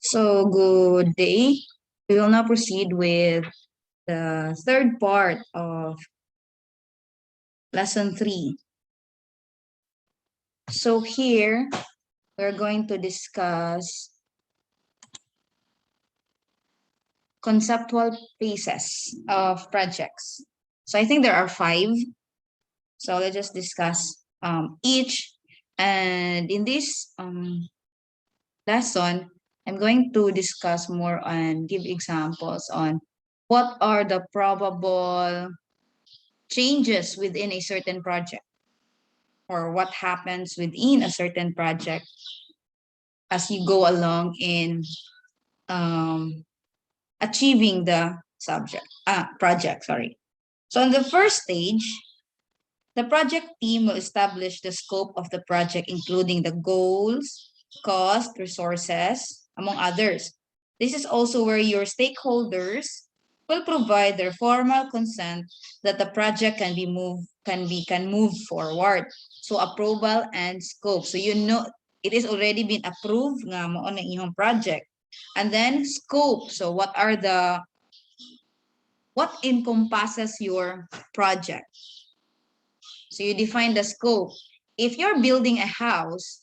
So, good day. We will now proceed with the third part of lesson 3. So, here we're going to discuss conceptual phases of projects. So, I think there are 5. So, let's just discuss each. And in this lesson, I'm going to discuss more and give examples on what are the probable changes within a certain project or what happens within a certain project as you go along in achieving the project. So in the first stage, the project team will establish the scope of the project, including the goals, cost, resources, among others. This is also where your stakeholders will provide their formal consent that the project can move forward. So approval and scope. So you know it is already been approved nga mao na iyong project. And then scope. So what encompasses your project? So you define the scope. If you're building a house,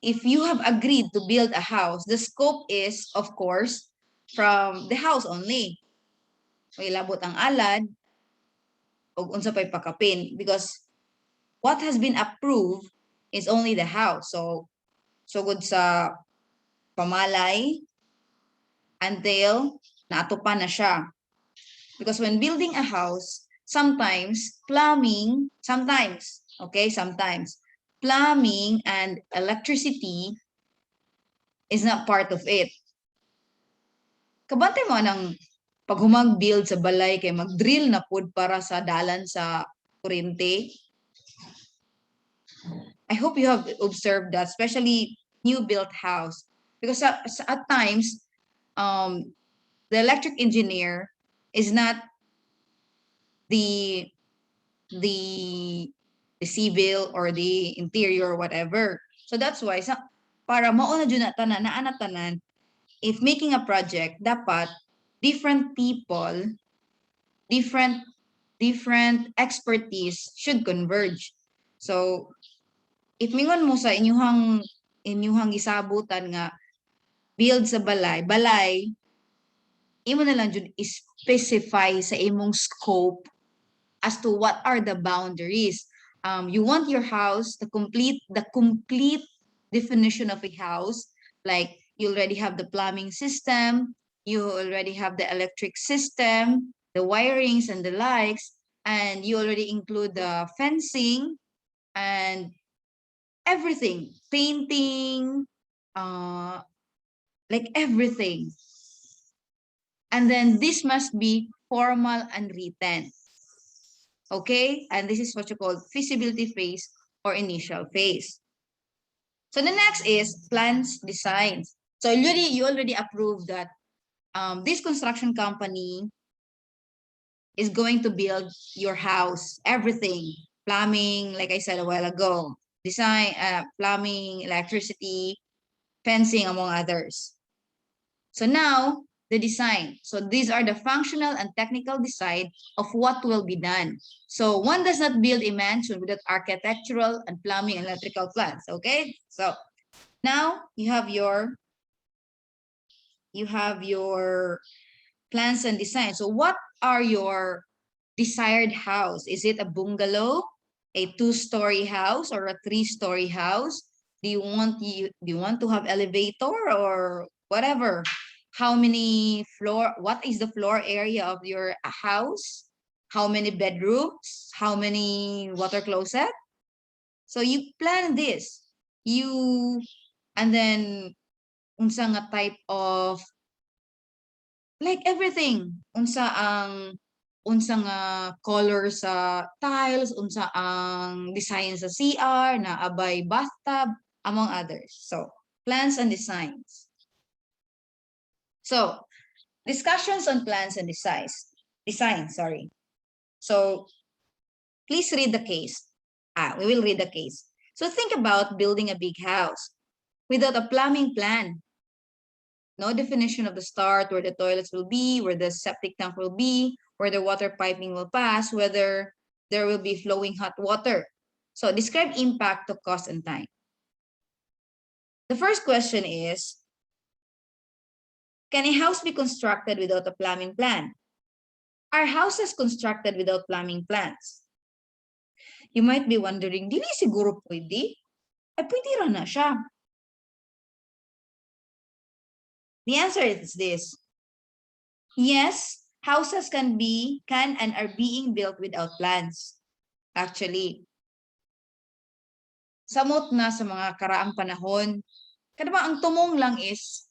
if you have agreed to build a house, the scope is, of course, from the house only. May labot ang alad, o unsa pa'y pakapin. Because what has been approved is only the house. So good sa pamalay until naatupan na siya. Because when building a house, sometimes plumbing and electricity is not part of it. Kabantay mo ng pag humag-build sa balay kay mag-drill na pod para sa dalan sa kuryente. I hope you have observed that, especially new built house. Because at times, the electric engineer is not the civil or the interior or whatever. So that's why para mauna jud na tanan, if making a project, dapat different people, different expertise should converge. So if mingon mo sa inyuhang gisabutan nga build sa balay, imo na lang jud specify sa imong scope as to what are the boundaries. You want your house, the complete definition of a house, like you already have the plumbing system, you already have the electric system, the wirings and the lights, and you already include the fencing and everything, painting, like everything. And then this must be formal and written. Okay, and this is what you call feasibility phase or initial phase. So the next is plans, designs. So you already approved that this construction company is going to build your house, everything, plumbing, like I said a while ago, design, plumbing, electricity, fencing, among others. So now the design. So these are the functional and technical design of what will be done. So one does not build a mansion without architectural and plumbing and electrical plans. Okay, so now you have your plans and design. So what are your desired house? Is it a bungalow, a 2-story house, or a 3-story house? Do you want to have elevator or whatever? How many what is the floor area of your house? How many bedrooms? How many water closet? So you plan this. And then unsa nga type of, like everything, unsa nga color sa tiles, unsa ang design sa CR na abay bathtub, among others. So plans and designs. So discussions on plans and designs. So please read the case. We will read the case. So think about building a big house. without a plumbing plan. No definition of the start, where the toilets will be, where the septic tank will be, where the water piping will pass, whether there will be flowing hot water. So describe impact to cost and time. The first question is, can a house be constructed without a plumbing plan? Are houses constructed without plumbing plans? You might be wondering, dili siguro pwede? Ay, pwede ra na siya. The answer is this. Yes, houses can and are being built without plans. Actually, samot na sa mga karaang panahon. Kada ba ang tumong lang is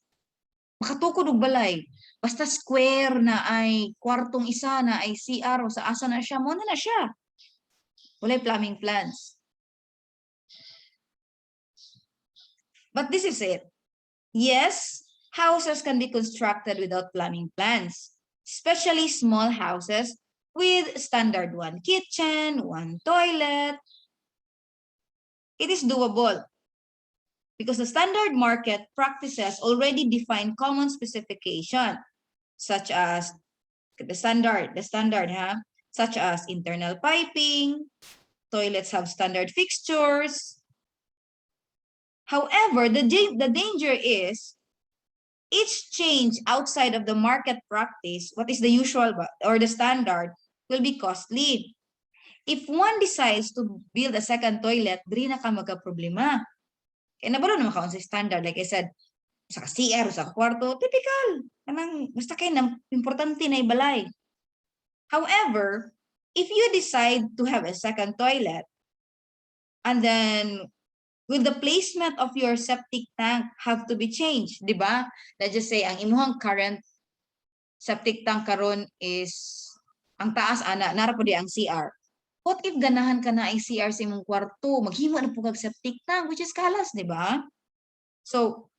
makatukod og balay. Basta square na ay kwartong isa na ay CR o sa asa na siya, mo na siya. Walay plumbing plans. But this is it. Yes, houses can be constructed without plumbing plans, especially small houses with standard one kitchen, one toilet. It is doable because the standard market practices already define common specification, such as the standard, such as internal piping, toilets have standard fixtures. However, the danger is each change outside of the market practice, what is the usual or the standard, will be costly. If one decides to build a second toilet, diri na ka magka-problema. Kaya nabalo naman ka sa standard. Like I said, sa CR, sa kwarto, typical. Kanang, basta kayo na, importante na ibalay. However, if you decide to have a second toilet, and then will the placement of your septic tank have to be changed, di ba? Let's just say, ang imuhang current septic tank karon is, ang taas, nara po di ang CR. What if ganahan ka na ay CR sa imong kwarto? Maghimo na po kag septic tank, which is kalas, di ba? So,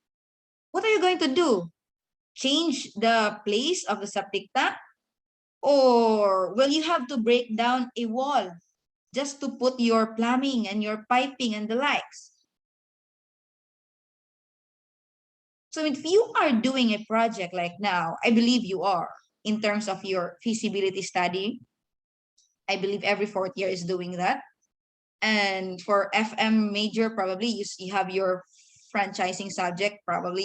what are you going to do? Change the place of the septic tank? Or will you have to break down a wall just to put your plumbing and your piping and the likes? So if you are doing a project like now, I believe you are, in terms of your feasibility study, I believe every fourth year is doing that. And for FM major, probably you have your franchising subject, probably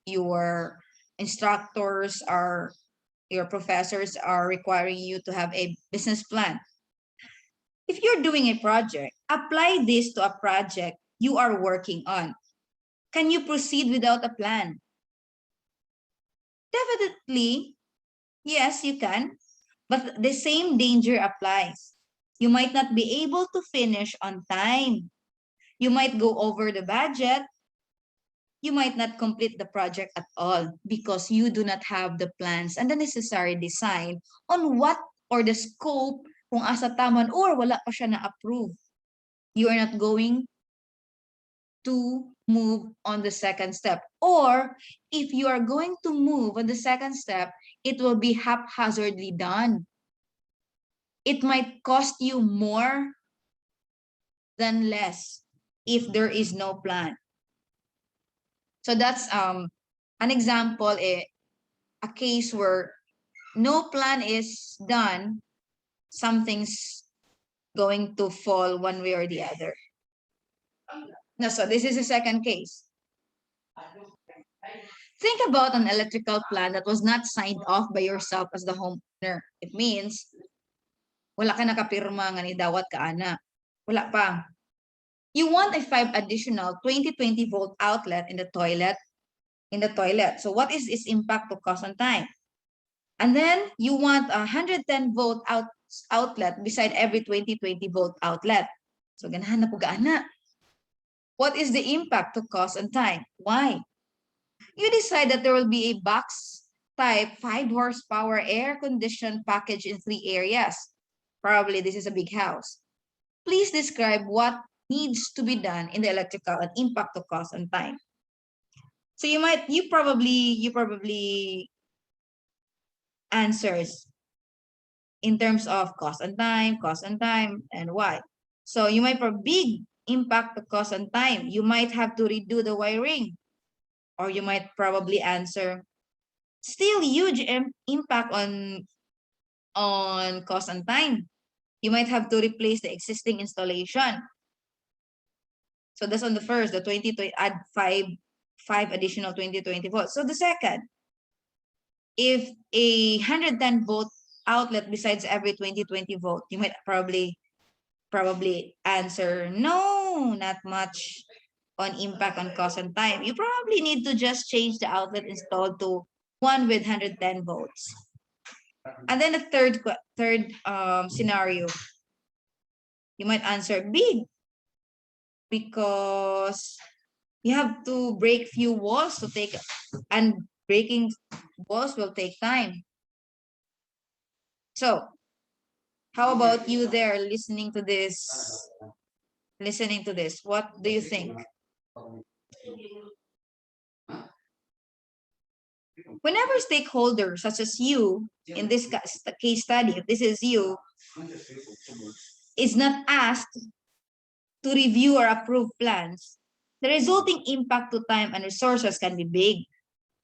your instructors are, your professors are requiring you to have a business plan. If you're doing a project, apply this to a project you are working on. Can you proceed without a plan? Definitely, yes, you can, but the same danger applies. You might not be able to finish on time. You might go over the budget. You might not complete the project at all because you do not have the plans and the necessary design on what or the scope kung asa taman or wala pa siya na-approve. You are not going to move on the second step. Or if you are going to move on the second step, it will be haphazardly done. It might cost you more than less if there is no plan. So that's an example, a case where no plan is done, something's going to fall one way or the other. No, so this is the second case. Think about an electrical plan that was not signed off by yourself as the homeowner. It means wala ka nakapirma nga ni dawat ka ana. Wala pa. You want a 5 additional 20-20 volt outlet in the toilet. So what is its impact to cost and time? And then you want a 110 volt outlet beside every 20-20 volt outlet. So ganahan na po gaana. What is the impact to cost and time? Why? You decide that there will be a box type 5 horsepower air conditioned package in 3 areas. Probably this is a big house. Please describe what needs to be done in the electrical and impact to cost and time. So you probably answers in terms of cost and time, and why. So you might for big impact to cost and time. You might have to redo the wiring, or you might probably answer still huge impact on cost and time. You might have to replace the existing installation. So that's on the first, the 2020, add five additional 2020 volts. So the second, if a 110 volt outlet besides every 2020 volt, you might probably answer no, not much on impact on cost and time. You probably need to just change the outlet installed to one with 110 volts. And then the third scenario, you might answer big, because you have to break few walls to take, and breaking walls will take time. So how about you there listening to this? What do you think? Whenever stakeholders such as you, in this case study, if this is you, is not asked to review or approve plans, the resulting impact to time and resources can be big.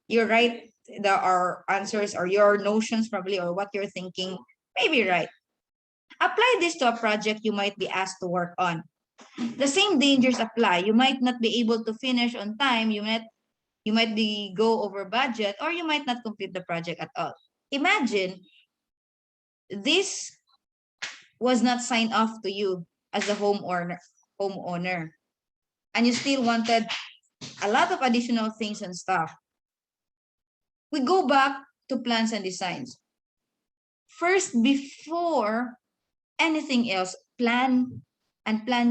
You're right. Our answers or your notions probably, or what you're thinking may be right. Apply this to a project you might be asked to work on. The same dangers apply. You might not be able to finish on time. You might be go over budget, or you might not complete the project at all. Imagine this was not signed off to you as a homeowner, and you still wanted a lot of additional things and stuff. We go back to plans and designs. First, before anything else, plan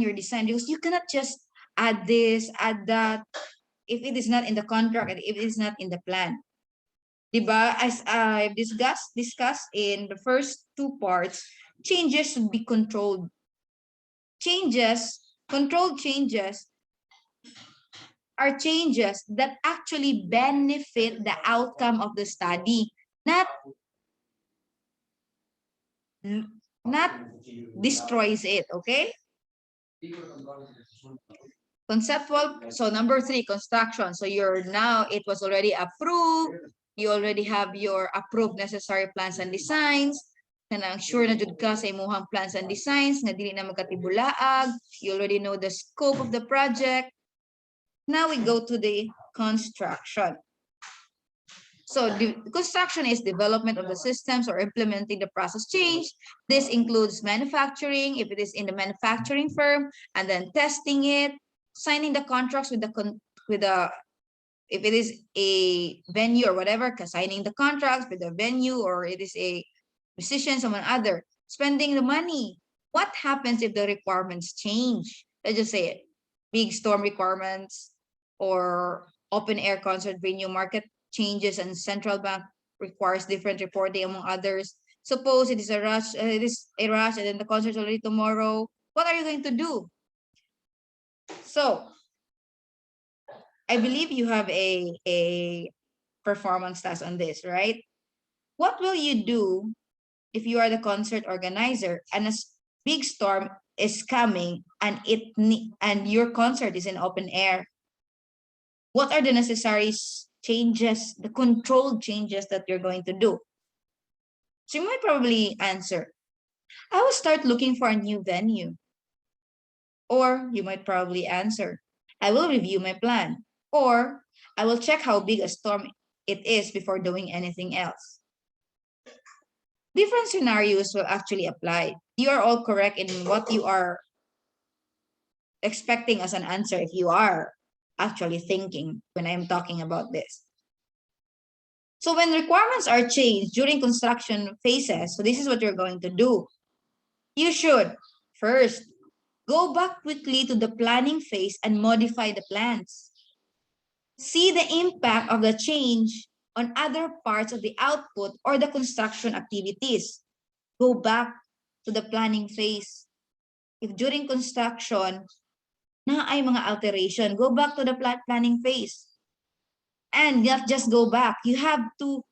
your design, because you cannot just add this, add that, if it is not in the contract and if it is not in the plan. Diba? As I've discussed in the first two parts, changes should be controlled. Controlled changes are changes that actually benefit the outcome of the study, not destroys it, okay? Conceptual. So number 3, construction. So it was already approved. You already have your approved necessary plans and designs. Kanang sure na jud ka sa imuhang plans and designs nga dili na magkatibulaag. You already know the scope of the project. Now we go to the construction. So the construction is development of the systems or implementing the process change. This includes manufacturing, if it is in the manufacturing firm, and then testing it, signing the contracts with the if it is a venue or whatever, signing the contracts with the venue, or it is a musician, someone other, spending the money. What happens if the requirements change? Let's just say it, big storm requirements or open air concert venue, market changes, and central bank requires different reporting among others. Suppose it is a rush, and then the concert is already tomorrow. What are you going to do? So I believe you have a performance task on this, right? What will you do if you are the concert organizer and a big storm is coming and your concert is in open air? What are the necessary changes, the controlled changes that you're going to do? So you might probably answer, I will start looking for a new venue. Or you might probably answer, I will review my plan. Or I will check how big a storm it is before doing anything else. Different scenarios will actually apply. You are all correct in what you are expecting as an answer if you are actually thinking when I'm talking about this. So when requirements are changed during construction phases, so this is what you're going to do. You should first go back quickly to the planning phase and modify the plans. See the impact of the change on other parts of the output or the construction activities. Go back to the planning phase. If during construction, na ay mga alteration, go back to the planning phase. And not just go back. You have to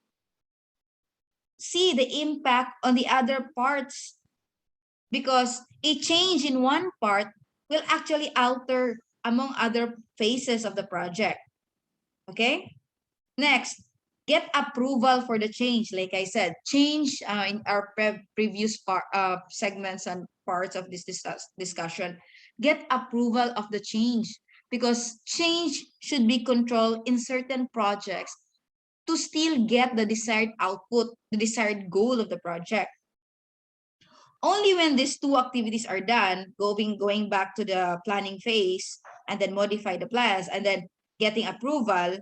see the impact on the other parts, because a change in one part will actually alter among other phases of the project. Okay? Next, get approval for the change. Like I said, change in our previous segments and parts of this discussion. Get approval of the change, because change should be controlled in certain projects to still get the desired output, the desired goal of the project. Only when these two activities are done, going back to the planning phase and then modify the plans and then getting approval,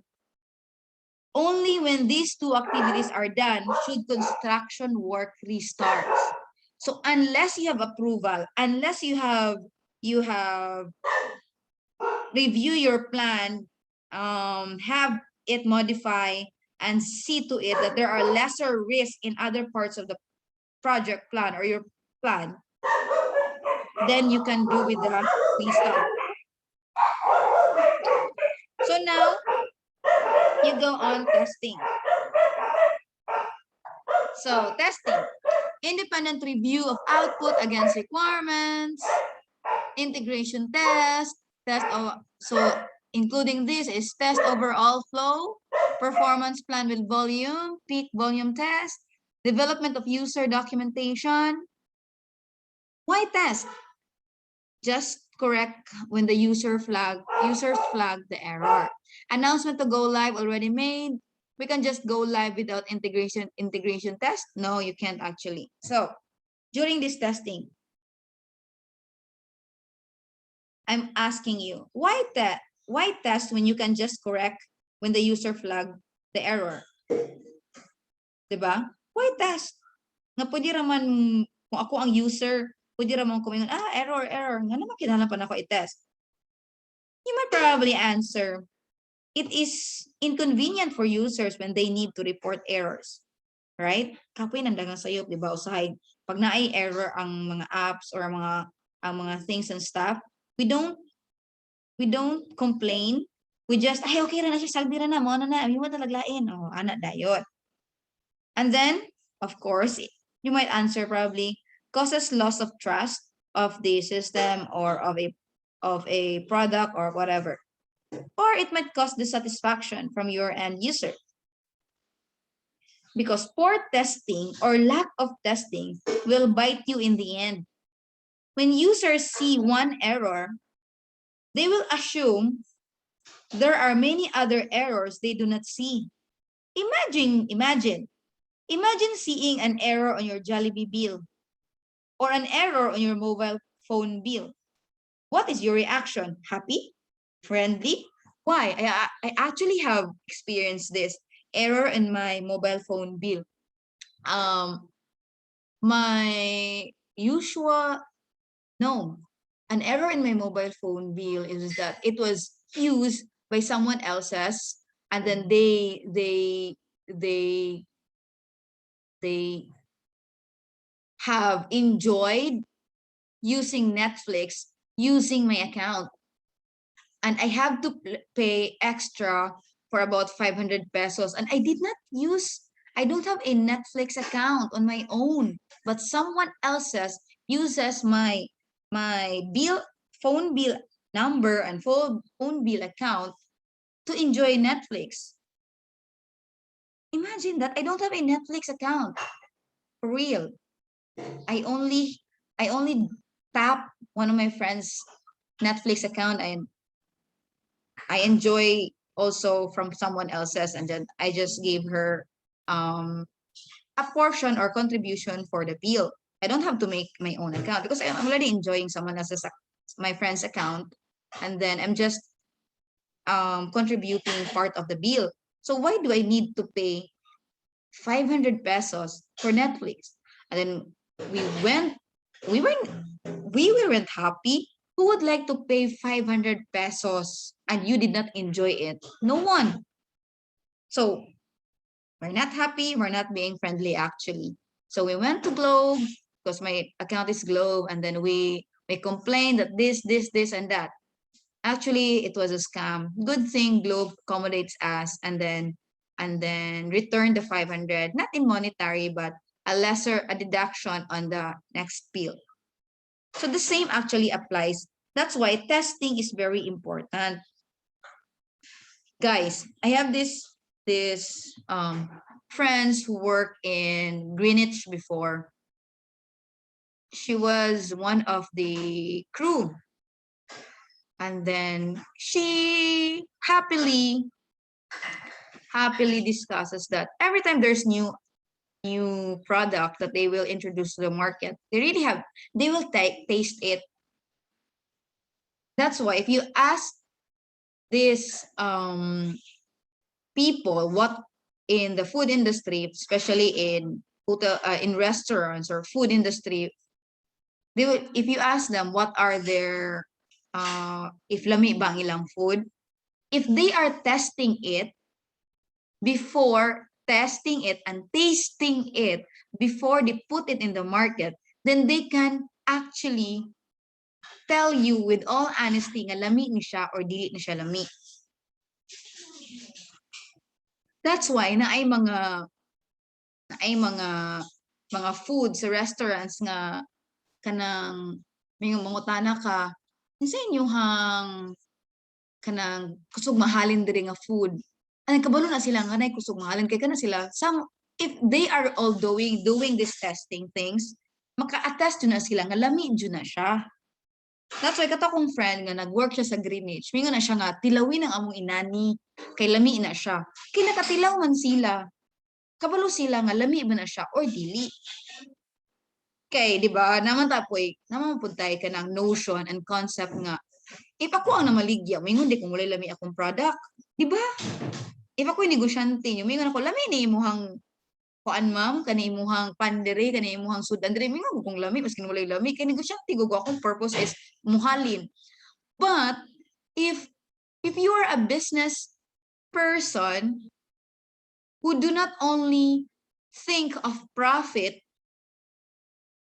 only when these two activities are done should construction work restart. So unless you have approval, unless you have review your plan, have it modify and see to it that there are lesser risks in other parts of the project plan or your plan, then you can do with the restart. So now you go on testing. So testing, independent review of output against requirements, integration test, so including this is test overall flow, performance plan with volume, peak volume test, development of user documentation. Why test? Just correct when the users flag the error. Announcement to go live already made. We can just go live without integration test. No, you can't actually. So during this testing, I'm asking you, why test when you can just correct when the user flag the error? Diba? Why test? Nga pwede raman, kung ako ang user, pwede raman kumingon, error. Nga naman kinahanglan ako i-test. You might probably answer, it is inconvenient for users when they need to report errors. Right? Kapoy nandagang sayop, di ba? Usahay, pag naay error ang mga apps or ang mga things and stuff, we don't complain. We just, okay na siya, salbi na mo na, may mo talaglain. Oh, anak dayon. And then, of course, you might answer probably, causes loss of trust of the system or of a product or whatever. Or it might cause dissatisfaction from your end user. Because poor testing or lack of testing will bite you in the end. When users see one error, they will assume there are many other errors they do not see. Imagine seeing an error on your Jollibee bill or an error on your mobile phone bill. What is your reaction? Happy? Friendly? Why? I actually have experienced this error in my mobile phone bill. An error in my mobile phone bill is that it was used by someone else's, and then they have enjoyed using Netflix using my account, and I have to pay extra for about 500 pesos, and I don't have a Netflix account on my own, but someone else's uses my phone bill number and phone bill account to enjoy Netflix. Imagine that I don't have a Netflix account. For real. I only tap one of my friends' Netflix account, and I enjoy also from someone else's, and then I just gave her a portion or contribution for the bill. I don't have to make my own account because I'm already enjoying someone else's, my friend's account, and then I'm just contributing part of the bill. So why do I need to pay 500 pesos for Netflix? And then we weren't happy. Who would like to pay 500 pesos and you did not enjoy it? No one. So we're not happy. We're not being friendly actually. So we went to Globe because my account is Globe, and then we complained that this, and that. Actually, it was a scam. Good thing Globe accommodates us and then return the 500, not in monetary, but a deduction on the next bill. So the same actually applies That's why testing is very important. Guys, I have this friends who work in Greenwich before. She was one of the crew. And then she happily discusses that every time there's new product that they will introduce to the market, they will taste it. That's why if you ask these people what in the food industry, especially in restaurants or food industry, they will, if you ask them what are their if lami ba ang ilang food, if they are testing it before testing it and tasting it before they put it in the market, then they can actually tell you with all honesty nga lami ni siya or dili ni siya lami. That's why na ay mga food sa restaurants nga kanang may mangutana ka sa inyong kanang kusog mahalin diri nga food. Ang kabalo na sila nga nay kusog mahalin kay kana sila if they are all doing this testing things, maka-attest na sila nga lami jud na siya. That's why kato kong friend nga nag-work siya sa Greenwich, mingon na siya nga tilawin ang among inani kay lami na siya. Kay nakatilaw man sila. Kabalo sila nga lami ba na siya or dili. Kay di ba naman tapoy, naman puntay ka ng notion and concept nga if ako ang namaligya, mingon di kung wala lami akong product, di ba? If ako negosyante nyo, mingon ako lami ni imuhang kuan ma'am, kani imuhang pandere, kani imuhang sudan dire, mingon kung lami maski wala lami, kay negosyante go akong purpose is muhalin. But if you are a business person who do not only think of profit,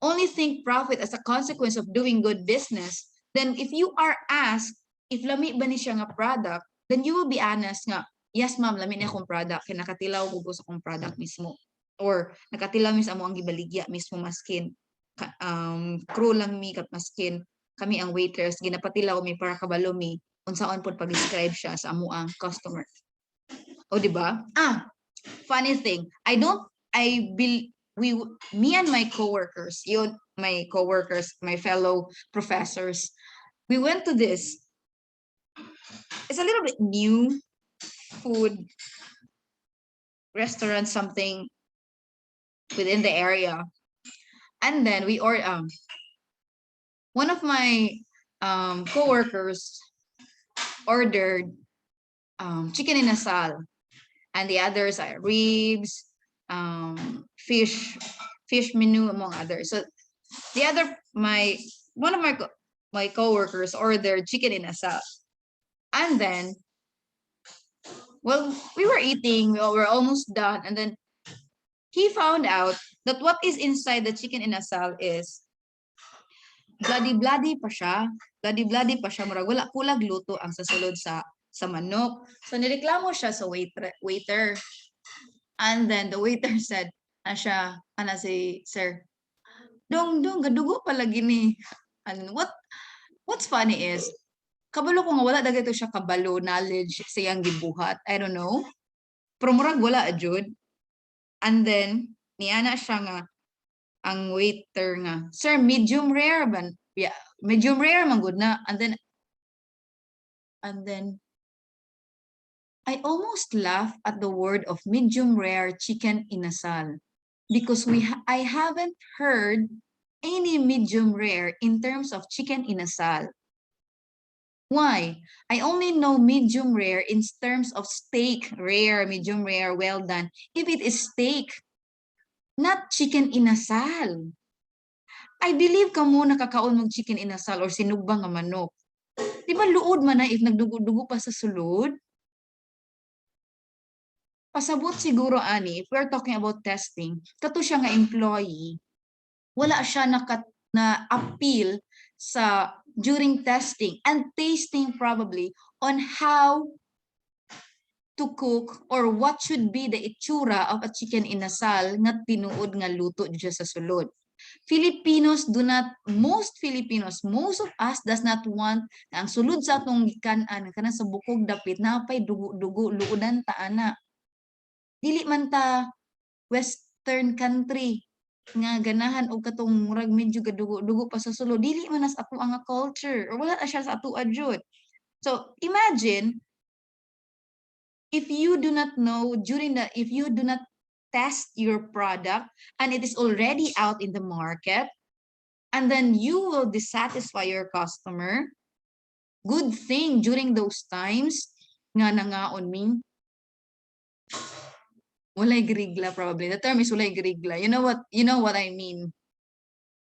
only think profit as a consequence of doing good business, then if you are asked if lami ba ni siya nga product, then you will be honest nga, yes ma'am, lami na akong product, kaya nakatilaw ko sa akong product mismo. Or nakatilaw mismo ang gibaligya mismo maskin. Crew lang mi kat maskin. Kami ang waiters, ginapatilaw mi para kabalo mi unsaon pod pag-describe siya sa amuang customer. O di ba? Funny thing, me and my coworkers, my fellow professors, we went to this. It's a little bit new food restaurant, something within the area. And then we one of my coworkers ordered chicken inasal, and the others are ribs, fish menu, among others. So one of my coworkers ordered chicken inasal, and then we were eating, we were almost done, and then he found out that what is inside the chicken inasal is bloody pa siya. Bloody pa siya. Murag wala kulag luto ang sasulod sa manok. So nireklamo siya sa waiter. And then the waiter said, sir, dong, gadugo pala gini. And what's funny is, kabalo ko nga wala dagay to siya kabalo knowledge sa iyang gibuhat. I don't know. Pero murag wala ajud. And then niana siya nga ang waiter nga, sir, medium rare ba? Yeah, medium rare man good na. And then I almost laugh at the word of medium rare chicken inasal because I haven't heard any medium rare in terms of chicken inasal. Why? I only know medium rare in terms of steak rare, medium rare, well done. If it is steak, not chicken inasal. I believe ka mo nakakaon mong chicken inasal or sinugbang nga manok. Di ba luod man na if nagdugo-dugo pa sa sulod? Pasabot siguro ani, if we're talking about testing, kato siya nga employee, wala siya na-appeal sa during testing and tasting probably on how to cook or what should be the itsura of a chicken inasal nga tinuod nga luto dyan sa sulod. Most Filipinos, most of us does not want na ang sulod sa atong gikanan kana sa bukog dapit napay dugo-dugo luodan ta ana. Dili man ta western country nga ganahan og katong murag medyo gadugo-dugo pa sa sulod, dili man as ato ang culture or wala na siya sa ato adjud. So imagine if you do not know if you do not test your product and it is already out in the market, and then you will dissatisfy your customer. Good thing during those times nga nangaon ming walay grigla probably. The term is walay grigla. You know what I mean.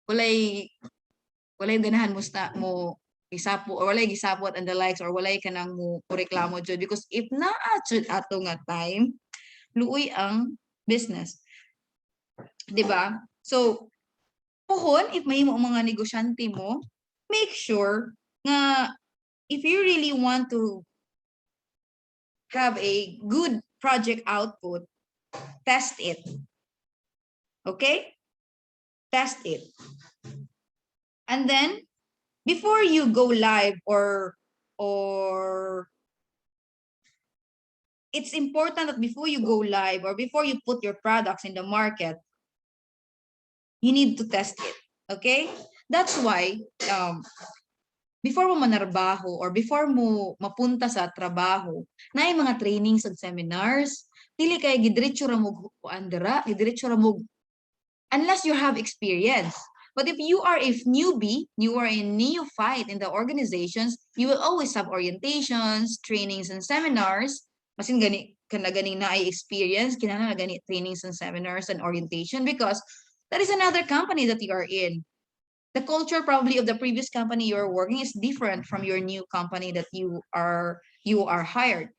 Walay ganahan mo gisapo or walay gisapot and the likes or walay kanang mo reklamo jud because if naa jud ato nga time luoy ang business. 'Di ba? So pohon if mahimo ang mga negosyante mo, make sure nga if you really want to have a good project output, test it. Okay? Test it. And then before you go live or it's important that before you go live or before you put your products in the market, you need to test it. Okay? That's why before mo manarbaho or before mo mapunta sa trabaho, naay mga trainings and seminars, dili kay gidiretso ra mo andara, gidiretso ra mo unless you have experience. But if you are a newbie, you are a neophyte in the organizations, you will always have orientations, trainings, and seminars. Masin gani kana ganing na ay experience, kinahanglan na gani trainings and seminars and orientation because that is another company that you are in. The culture probably of the previous company you're working is different from your new company that you are hired.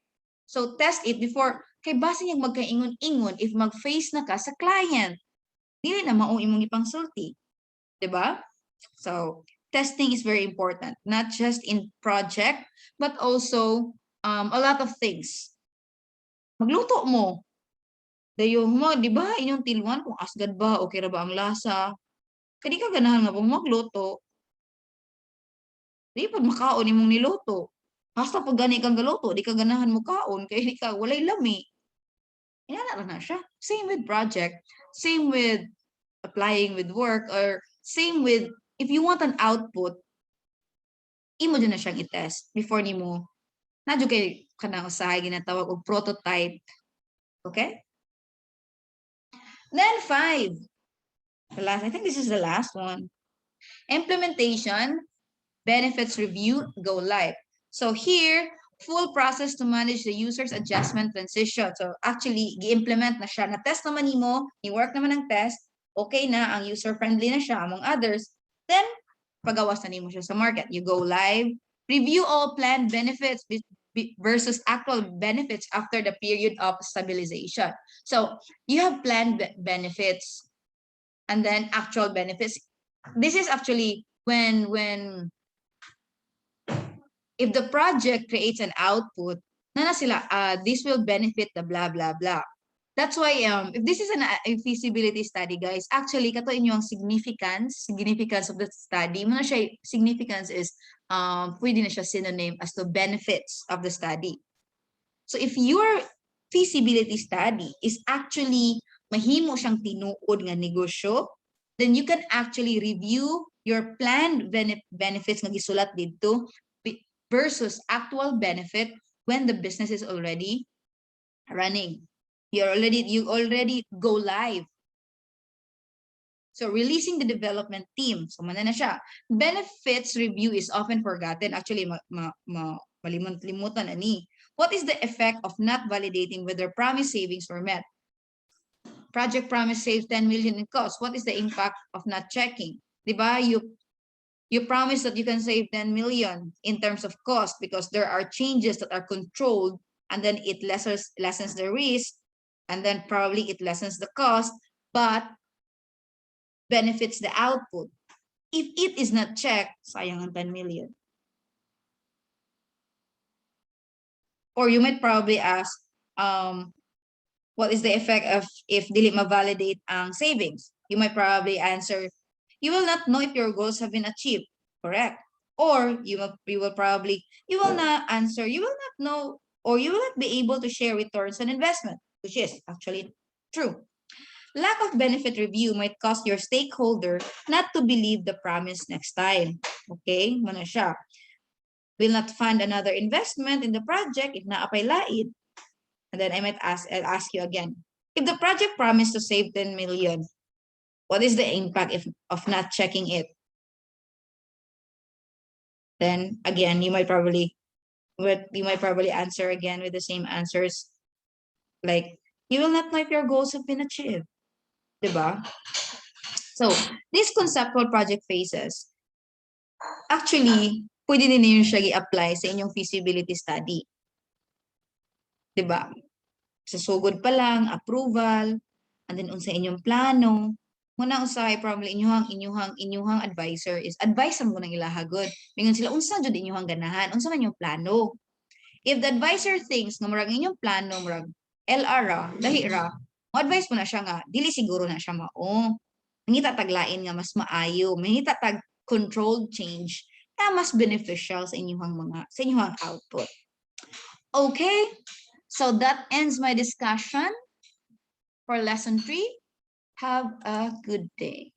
So test it before kay base niyang magkaingon-ingon if mag-face na ka sa client. Dili na mao imong ipangsulti. 'Di ba? So testing is very important, not just in project but also a lot of things. Magluto mo. Dayo mo, 'di ba? Inyong tilwan kung asgad ba, okay ra ba ang lasa? Kadi ka ganahan nga pag magluto, di pag makaon imong niluto. Basta pag gani kang galuto, di ka ganahan mo kaon kay di ka walay lami. Inana na siya. Same with project, same with applying with work, or same with if you want an output, imo din na siyang i-test before nimo. Nadyo kay kanang usahay ginatawag og prototype. Okay? Then 5. I think this is the last one. Implementation, benefits review, go live. So here, full process to manage the user's adjustment transition. So actually, gi-implement na siya. Na-test naman nimo, ni-work naman ang test, okay na, ang user-friendly na siya among others. Then, pagawas na nimo siya sa market. You go live, review all planned benefits versus actual benefits after the period of stabilization. So, you have planned benefits and then actual benefits. This is actually when if the project creates an output, na sila, this will benefit the blah, blah, blah. That's why, if this is a feasibility study, guys, actually, kato inyong significance of the study, muna siya, significance is, pwede na siya synonym as to benefits of the study. So if your feasibility study is actually mahimo siyang tinuod nga negosyo, then you can actually review your planned benefits nga gisulat dito versus actual benefit when the business is already running. You already go live. So releasing the development team. So mana na siya. Benefits review is often forgotten. Actually, malimot-limutan ani. What is the effect of not validating whether promised savings were met? Project promise saves 10 million in cost. What is the impact of not checking? Diba? You promise that you can save 10 million in terms of cost because there are changes that are controlled, and then it lessens the risk, and then probably it lessens the cost, but benefits the output. If it is not checked, sayang ang 10 million. Or you might probably ask, what is the effect of if dili ma-validate ang savings? You might probably answer, you will not know if your goals have been achieved, correct? Or you will not answer, you will not know, or you will not be able to share returns on investment, which is actually true. Lack of benefit review might cause your stakeholder not to believe the promise next time. Okay? Muna siya. Will not fund another investment in the project if naapay laid. And then I'll ask you again. If the project promised to save 10 million, what is the impact of not checking it? Then again, you might probably answer again with the same answers. Like, you will not know if your goals have been achieved. Diba? So, these conceptual project phases, actually, pwede din yun siya i-apply sa inyong feasibility study. Diba? Sa sugod pa lang, approval, and then unsa inyong plano. Muna usahay probably inyuhang advisor is advice mo nang ilahagod. Mingon sila unsa jud inyuhang ganahan, unsa man yung plano. If the advisor thinks nga murag inyong plano murag LR ra, dahi ra, mo advice mo na siya nga dili siguro na siya mao. Mangita taglain nga mas maayo, mangita tag controlled change na mas beneficial sa inyuhang output. Okay? So that ends my discussion for lesson 3. Have a good day.